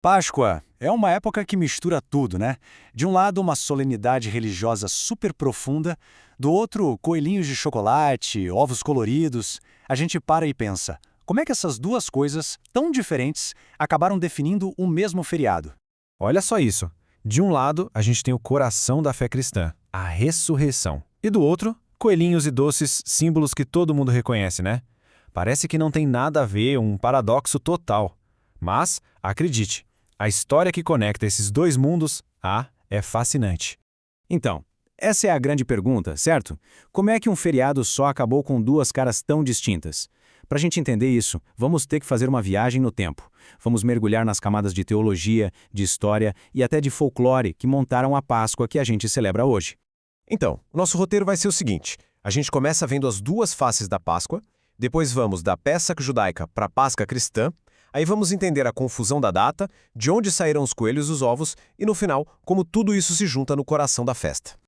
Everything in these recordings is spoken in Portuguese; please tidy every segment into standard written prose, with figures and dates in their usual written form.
Páscoa é uma época que mistura tudo, né? De um lado, uma solenidade religiosa super profunda, do outro, coelhinhos de chocolate, ovos coloridos. A gente para e pensa, como é que essas duas coisas, tão diferentes, acabaram definindo o mesmo feriado? Olha só isso. De um lado, a gente tem o coração da fé cristã, a ressurreição. E do outro, coelhinhos e doces, símbolos que todo mundo reconhece, né? Parece que não tem nada a ver, um paradoxo total. Mas, acredite, a história que conecta esses dois mundos, é fascinante. Então, essa é a grande pergunta, certo? Como é que um feriado só acabou com duas caras tão distintas? Para a gente entender isso, vamos ter que fazer uma viagem no tempo. Vamos mergulhar nas camadas de teologia, de história e até de folclore que montaram a Páscoa que a gente celebra hoje. Então, o nosso roteiro vai ser o seguinte. A gente começa vendo as duas faces da Páscoa, depois vamos da Pésach judaica para a Páscoa cristã, aí vamos entender a confusão da data, de onde saíram os coelhos e os ovos, e no final, como tudo isso se junta no coração da festa.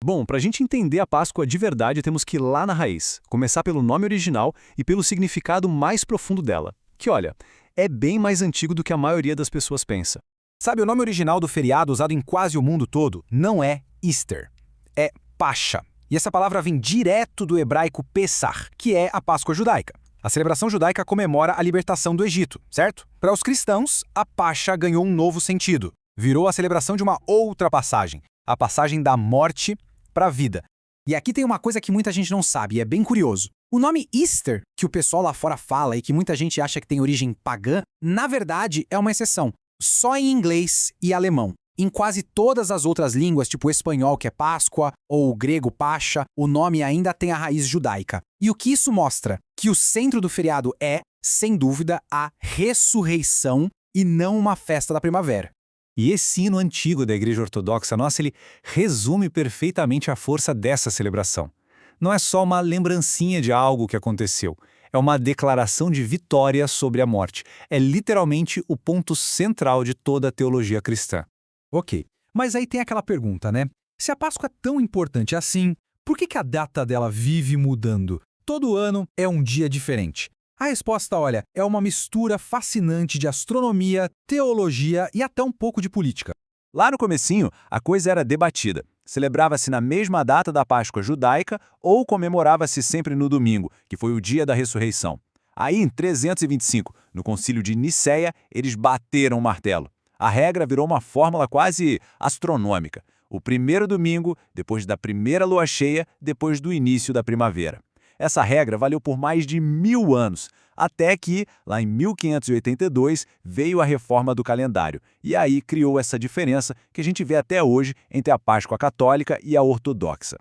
Bom, para a gente entender a Páscoa de verdade, temos que ir lá na raiz, começar pelo nome original e pelo significado mais profundo dela, que, olha, é bem mais antigo do que a maioria das pessoas pensa. Sabe, o nome original do feriado usado em quase o mundo todo não é Easter, é Pascha. E essa palavra vem direto do hebraico Pessach, que é a Páscoa judaica. A celebração judaica comemora a libertação do Egito, certo? Para os cristãos, a Pascha ganhou um novo sentido. Virou a celebração de uma outra passagem, a passagem da morte para a vida. E aqui tem uma coisa que muita gente não sabe, e é bem curioso. O nome Easter, que o pessoal lá fora fala e que muita gente acha que tem origem pagã, na verdade é uma exceção. Só em inglês e alemão. Em quase todas as outras línguas, tipo o espanhol, que é Páscoa, ou o grego Pascha, o nome ainda tem a raiz judaica. E o que isso mostra? Que o centro do feriado é, sem dúvida, a ressurreição e não uma festa da primavera. E esse hino antigo da Igreja Ortodoxa nossa, ele resume perfeitamente a força dessa celebração. Não é só uma lembrancinha de algo que aconteceu, é uma declaração de vitória sobre a morte. É literalmente o ponto central de toda a teologia cristã. Ok, mas aí tem aquela pergunta, né? Se a Páscoa é tão importante assim, por que a data dela vive mudando? Todo ano é um dia diferente. A resposta, olha, é uma mistura fascinante de astronomia, teologia e até um pouco de política. Lá no comecinho, a coisa era debatida. Celebrava-se na mesma data da Páscoa judaica ou comemorava-se sempre no domingo, que foi o dia da ressurreição. Aí, em 325, no concílio de Nicéia, eles bateram o martelo. A regra virou uma fórmula quase astronômica. O primeiro domingo, depois da primeira lua cheia, depois do início da primavera. Essa regra valeu por mais de 1000 anos, até que, lá em 1582, veio a reforma do calendário. E aí criou essa diferença que a gente vê até hoje entre a Páscoa católica e a ortodoxa.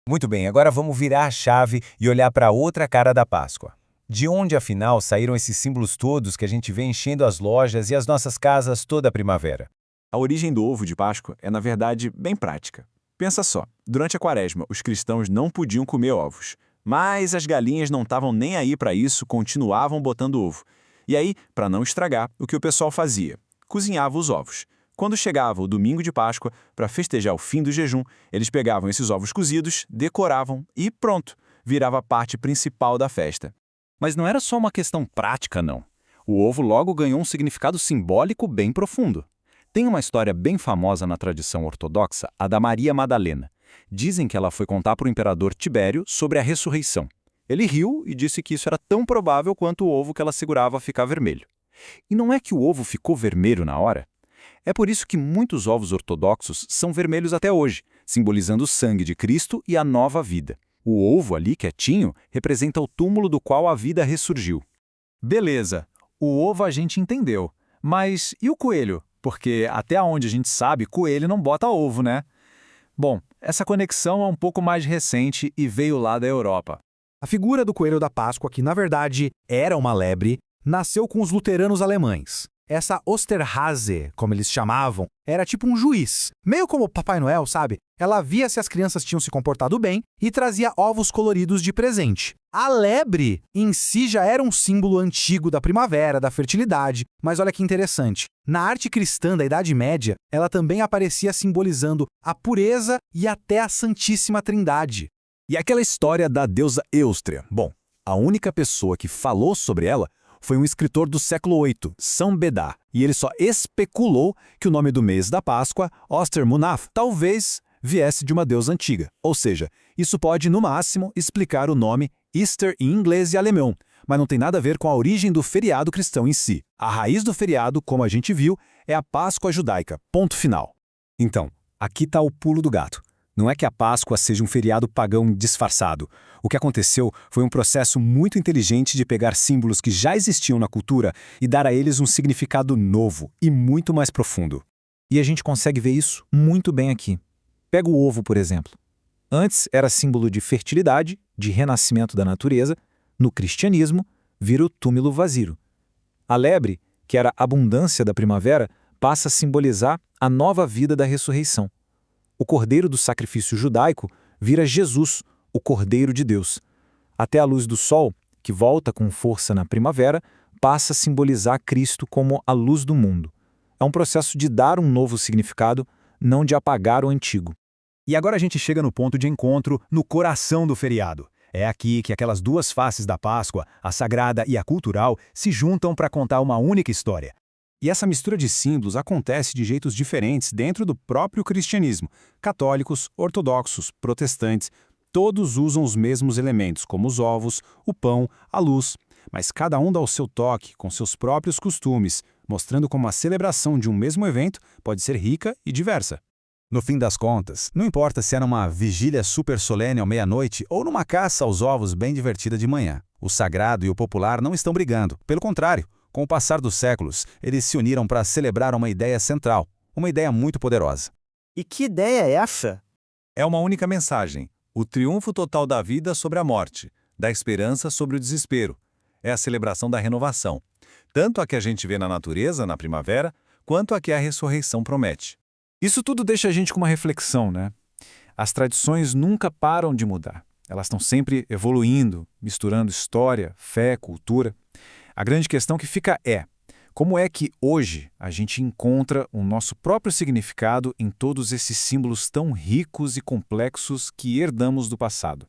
Muito bem, agora vamos virar a chave e olhar para a outra cara da Páscoa. De onde, afinal, saíram esses símbolos todos que a gente vê enchendo as lojas e as nossas casas toda a primavera? A origem do ovo de Páscoa é, na verdade, bem prática. Pensa só, durante a Quaresma, os cristãos não podiam comer ovos. Mas as galinhas não estavam nem aí para isso, continuavam botando ovo. E aí, para não estragar, o que o pessoal fazia? Cozinhava os ovos. Quando chegava o domingo de Páscoa, para festejar o fim do jejum, eles pegavam esses ovos cozidos, decoravam e pronto, virava a parte principal da festa. Mas não era só uma questão prática, não. O ovo logo ganhou um significado simbólico bem profundo. Tem uma história bem famosa na tradição ortodoxa, a da Maria Madalena. Dizem que ela foi contar para o imperador Tibério sobre a ressurreição. Ele riu e disse que isso era tão provável quanto o ovo que ela segurava ficar vermelho. E não é que o ovo ficou vermelho na hora? É por isso que muitos ovos ortodoxos são vermelhos até hoje, simbolizando o sangue de Cristo e a nova vida. O ovo ali, quietinho, representa o túmulo do qual a vida ressurgiu. Beleza, o ovo a gente entendeu. Mas e o coelho? Porque até onde a gente sabe, coelho não bota ovo, né? Bom, essa conexão é um pouco mais recente e veio lá da Europa. A figura do coelho da Páscoa, que na verdade era uma lebre, nasceu com os luteranos alemães. Essa Osterhase, como eles chamavam, era tipo um juiz, meio como o Papai Noel, sabe? Ela via se as crianças tinham se comportado bem e trazia ovos coloridos de presente. A lebre em si já era um símbolo antigo da primavera, da fertilidade, mas olha que interessante. Na arte cristã da Idade Média, ela também aparecia simbolizando a pureza e até a Santíssima Trindade. E aquela história da deusa Eustria? Bom, a única pessoa que falou sobre ela foi um escritor do século VIII, São Bedá, e ele só especulou que o nome do mês da Páscoa, Ostermunaf, talvez viesse de uma deusa antiga. Ou seja, isso pode, no máximo, explicar o nome Easter em inglês e alemão, mas não tem nada a ver com a origem do feriado cristão em si. A raiz do feriado, como a gente viu, é a Páscoa judaica. Ponto final. Então, aqui está o pulo do gato. Não é que a Páscoa seja um feriado pagão disfarçado. O que aconteceu foi um processo muito inteligente de pegar símbolos que já existiam na cultura e dar a eles um significado novo e muito mais profundo. E a gente consegue ver isso muito bem aqui. Pega o ovo, por exemplo. Antes era símbolo de fertilidade, de renascimento da natureza. No cristianismo, vira o túmulo vazio. A lebre, que era a abundância da primavera, passa a simbolizar a nova vida da ressurreição. O cordeiro do sacrifício judaico vira Jesus, o Cordeiro de Deus. Até a luz do sol, que volta com força na primavera, passa a simbolizar Cristo como a luz do mundo. É um processo de dar um novo significado, não de apagar o antigo. E agora a gente chega no ponto de encontro, no coração do feriado. É aqui que aquelas duas faces da Páscoa, a sagrada e a cultural, se juntam para contar uma única história. E essa mistura de símbolos acontece de jeitos diferentes dentro do próprio cristianismo. Católicos, ortodoxos, protestantes, todos usam os mesmos elementos, como os ovos, o pão, a luz, mas cada um dá o seu toque, com seus próprios costumes, mostrando como a celebração de um mesmo evento pode ser rica e diversa. No fim das contas, não importa se é numa vigília super solene à meia-noite ou numa caça aos ovos bem divertida de manhã. O sagrado e o popular não estão brigando, pelo contrário. Com o passar dos séculos, eles se uniram para celebrar uma ideia central, uma ideia muito poderosa. E que ideia é essa? É uma única mensagem: o triunfo total da vida sobre a morte, da esperança sobre o desespero. É a celebração da renovação, tanto a que a gente vê na natureza, na primavera, quanto a que a ressurreição promete. Isso tudo deixa a gente com uma reflexão, né? As tradições nunca param de mudar. Elas estão sempre evoluindo, misturando história, fé, cultura. A grande questão que fica é: como é que hoje a gente encontra o nosso próprio significado em todos esses símbolos tão ricos e complexos que herdamos do passado?